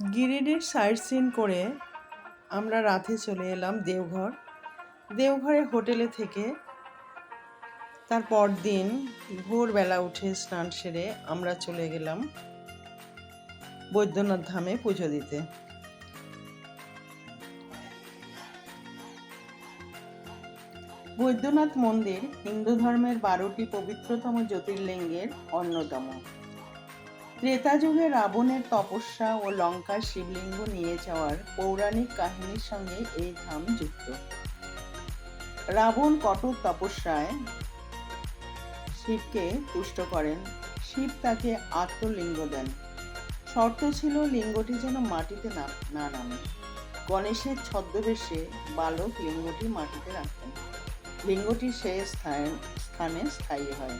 গিরিডির site scene করে আমরা রাতে চলে এলাম দেওঘর। দেওঘরে হোটেলে থেকে তার পরদিন ভোরবেলা উঠে স্নান সেরে আমরা চলে গেলাম বৈদ্যনাথ ধামে পুজো দিতে। বৈদ্যনাথ মন্দির হিন্দু ধর্মের 12টি পবিত্রতম জ্যোতির্লিঙ্গের অন্যতম। ত্রেতা যুগে রাবণের তপস্যা ও লঙ্কার শিবলিঙ্গ নিয়ে যাওয়ার পৌরাণিক কাহিনীর সঙ্গে এই ধাম যুক্ত। রাবণ কঠোর তপস্যায় শিবকে তুষ্ট করেন। শিব তাকে আত্মলিঙ্গ দেন। শর্ত ছিল লিঙ্গটি যেন মাটিতে না নামে। গণেশের ছদ্মবেশে বালক লিঙ্গটি মাটিতে রাখেন। লিঙ্গটি সেই স্থানে স্থায়ী হয়।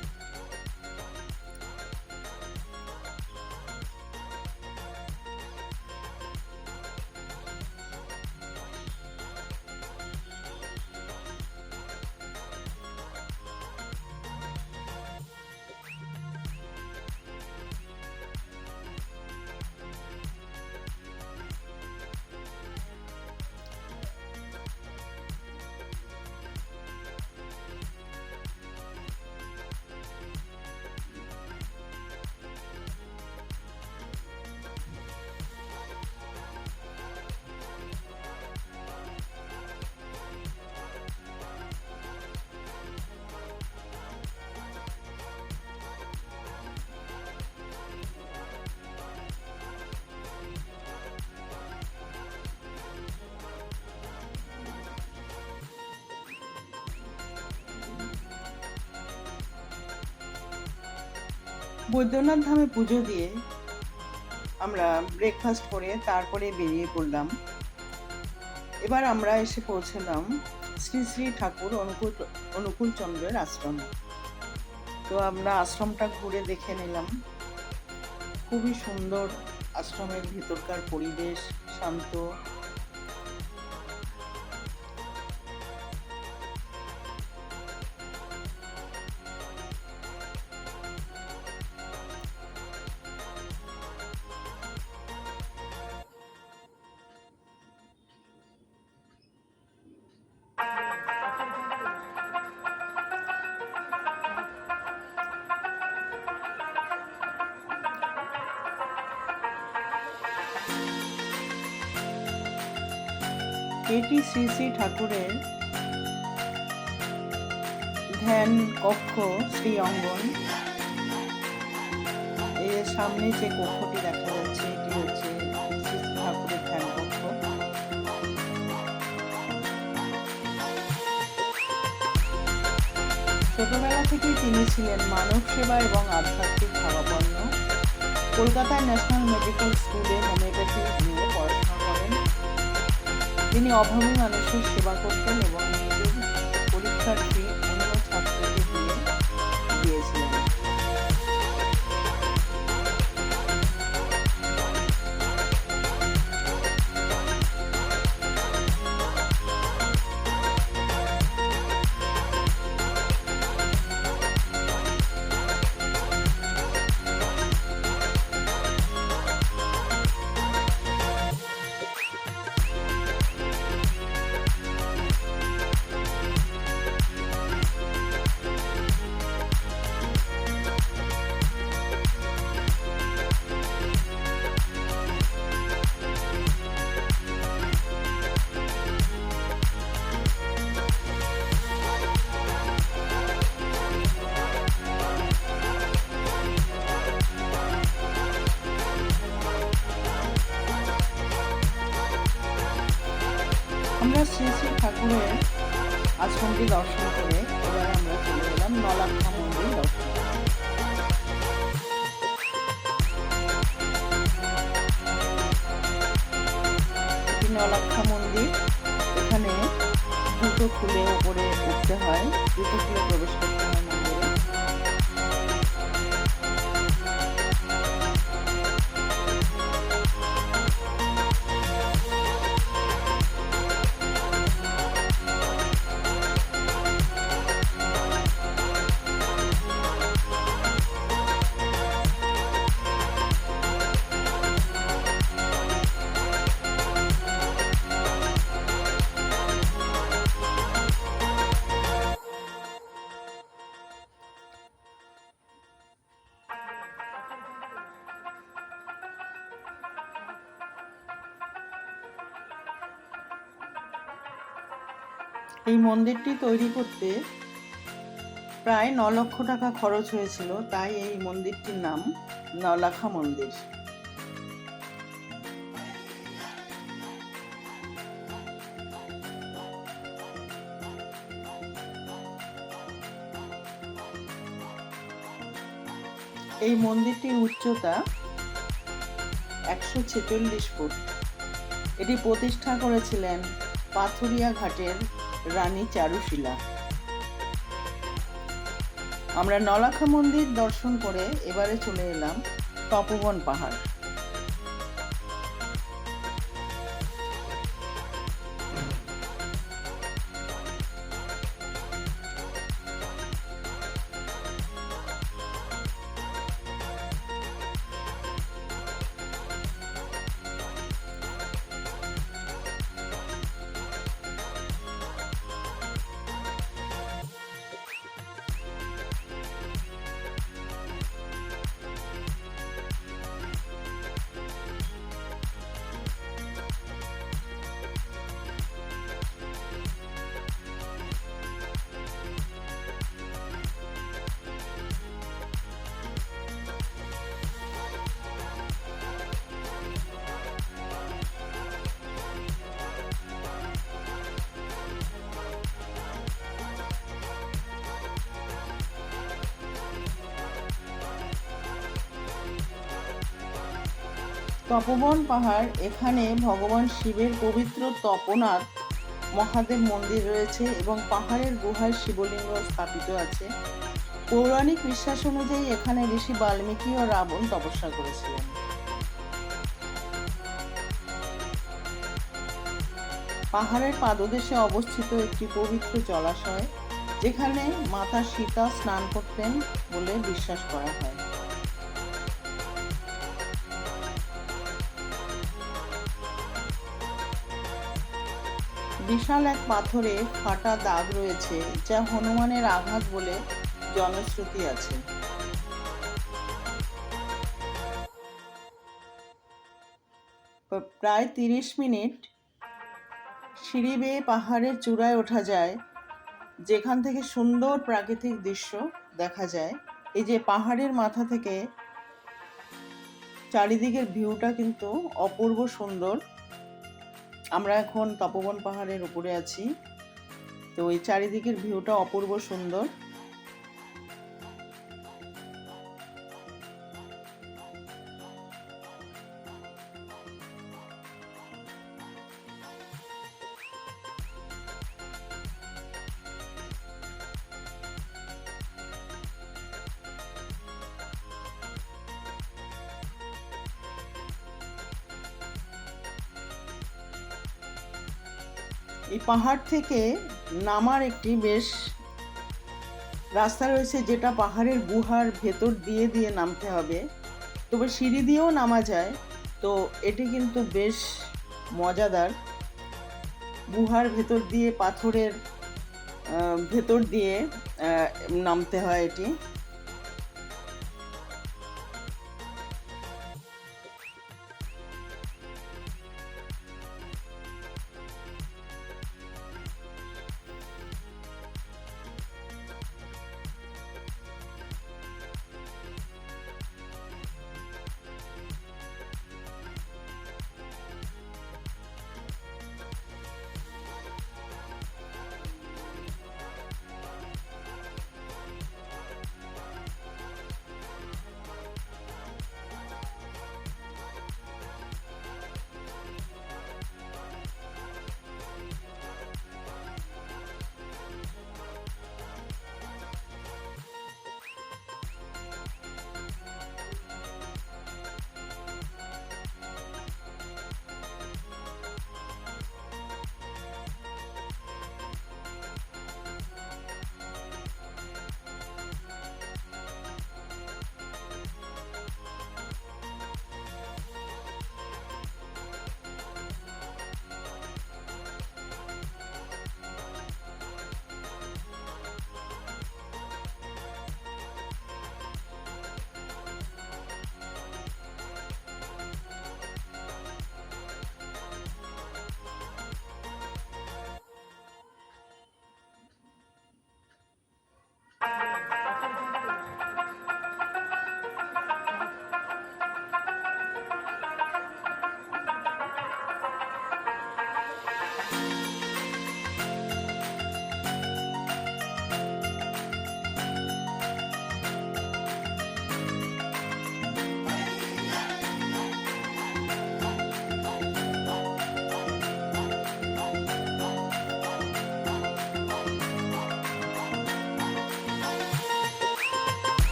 বৈদ্যনাথ ধামে পুজো দিয়ে আমরা ব্রেকফাস্ট করে তারপরে বেরিয়ে পড়লাম। এবার আমরা এসে পৌঁছলাম শ্রী শ্রী ঠাকুর অনুকূল চন্দ্রের আশ্রম। তো আমরা আশ্রমটা ঘুরে দেখে নিলাম। খুবই সুন্দর আশ্রমের ভিতরকার পরিবেশ, শান্ত। এটি শ্রী শ্রী ঠাকুরের ধ্যান কক্ষ, শ্রী অঙ্গন। এর সামনে যে কক্ষটি দেখা যাচ্ছে এটি হচ্ছে শ্রী শ্রী ঠাকুরের ধ্যান কক্ষ। ছোটবেলা থেকেই তিনি ছিলেন মানব সেবা এবং আধ্যাত্মিক ভাবাপন্ন। কলকাতার ন্যাশনাল মেডিকেল স্কুলে হোমিওপ্যাথি নিয়ে পড়াশোনা করেন। তিনি অভাবী মানুষের সেবা করতেন এবং নিজের পরীক্ষার্থী অন্য ছাত্রকে দিয়েছিলেন। আমরা শ্রী শ্রী ঠাকুরের আশ্রমটি দর্শন করে এবার আমরা চলে গেলাম নলাক্ষা মন্দির দর্শন। এটি নলাক্ষা মন্দির। এখানে জুতো খুলে উপরে উঠতে হয়, জুতো খুলে প্রবেশ করতে হয় মন্দিরে। এই মন্দিরটি তৈরি করতে প্রায় ৯ লক্ষ টাকা খরচ হয়েছিল, তাই এই মন্দিরটির নাম নলাখা মন্দির। এই মন্দিরটির উচ্চতা ১৪৬ ফুট। এটি প্রতিষ্ঠা করেছিলেন পাথুরিয়া ঘাটের রানী চারুশীলা। আমরা নলাখা মন্দির দর্শন করে এবারে চলে এলাম তপোবন পাহাড়। তপোবন পাহাড়, এখানে ভগবান শিবের পবিত্র তপোনাথ মহাদেব মন্দির রয়েছে এবং পাহাড়ের গুহায় শিবলিঙ্গ স্থাপিত আছে। পৌরাণিক বিশ্বাস অনুযায়ী এখানে ঋষি বাল্মীকি ও রাবণ তপস্যা করেছিলেন। পাহাড়ের পাদদেশে অবস্থিত একটি পবিত্র জলাশয়, যেখানে মাতা সীতা স্নান করতেন বলে বিশ্বাস করা হয়। বিশাল এক পাথরে ফাটা দাগ রয়েছে, যা হনুমানের আঘাত বলে জনশ্রুতি আছে। প্রায় ৩০ মিনিট সিঁড়ি বেয়ে পাহাড়ের চূড়ায় ওঠা যায়, যেখান থেকে সুন্দর প্রাকৃতিক দৃশ্য দেখা যায়। এই যে পাহাড়ের মাথা থেকে চারিদিকের ভিউটা কিন্তু অপূর্ব সুন্দর। আমরা এখন তপোবন পাহাড়ের উপরে আছি, তো এই চারিদিকের ভিউটা অপূর্ব সুন্দর। এই পাহাড় থেকে নামার একটি বেশ রাস্তা রয়েছে, যেটা পাহাড়ের গুহার ভেতর দিয়ে দিয়ে নামতে হবে, তবে সিঁড়ি দিয়েও নামা যায়। তো এটি কিন্তু বেশ মজাদার। গুহার ভেতর দিয়ে পাথরের ভেতর দিয়ে নামতে হয় এটি।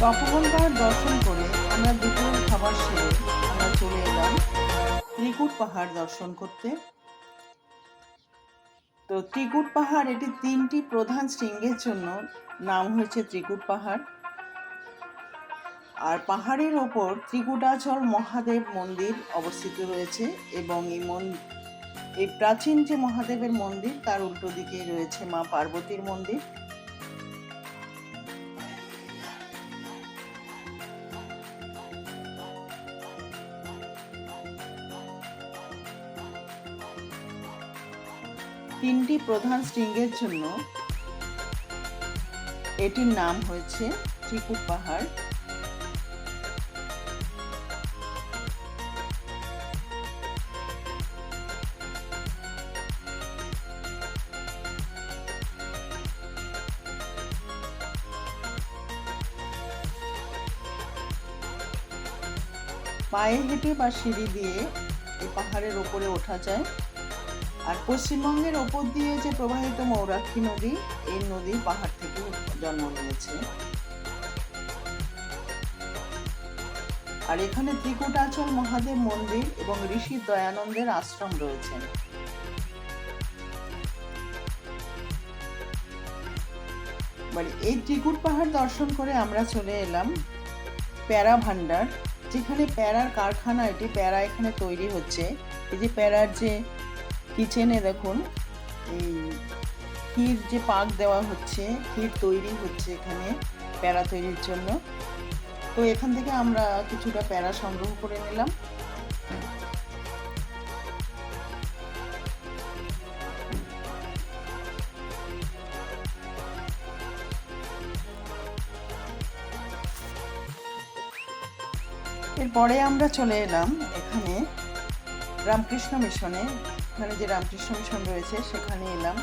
তপোবন পাহাড় দর্শন করে আমরা দুপুর খাবার সেরে আমরা চলে এলাম ত্রিকুট পাহাড় দর্শন করতে। তো ত্রিকুট পাহাড় এটি 3টি প্রধান শৃঙ্গের জন্য নাম হয়েছে ত্রিকুট পাহাড়। আর পাহাড়ের ওপর ত্রিকুটাচল মহাদেব মন্দির অবস্থিত রয়েছে এবং এই প্রাচীন যে মহাদেবের মন্দির তার উল্টো দিকে রয়েছে মা পার্বতীর মন্দির। তিনটি প্রধান শৃঙ্গের জন্য এটির নাম হয়েছে ত্রিকুট পাহাড়। পায়ে হেঁটে বা সিঁড়ি দিয়ে এই পাহাড়ের ওপরে ওঠা যায়। আর পশ্চিমবঙ্গের ওপর দিয়ে যে প্রবাহিত মৌরাক্ষী নদী, এই নদী পাহাড় থেকে জন্ম নিয়েছে। আর এখানে ত্রিকুটাচল মহাদেব মন্দির এবং ঋষি দয়ানন্দের আশ্রম রয়েছে। এই ত্রিকুট পাহাড় দর্শন করে আমরা চলে এলাম প্যারা ভান্ডার, যেখানে প্যারার কারখানা, এটি প্যারা এখানে তৈরি হচ্ছে। এই যে প্যারার যে কিচেনে দেখুন এই ক্ষীর যে পাক দেওয়া হচ্ছে, ক্ষীর তৈরি হচ্ছে এখানে প্যারা তৈরির জন্য। তো এখান থেকে আমরা কিছুটা প্যারা সংগ্রহ করে নিলাম। এরপরে আমরা চলে এলাম এখানে রামকৃষ্ণ মিশনে। এখানে যে রামকৃষ্ণ মিশন রয়েছে সেখানে এলাম।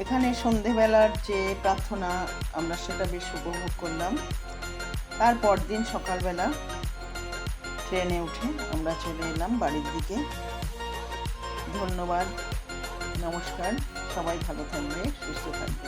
এখানে সন্ধেবেলার যে প্রার্থনা আমরা সেটা বেশ উপভোগ করলাম। তারপর দিন সকালবেলা ট্রেনে উঠে আমরা চলে এলাম বাড়ির দিকে। ধন্যবাদ, নমস্কার, সবাই ভালো থাকবে, সুস্থ থাকবে।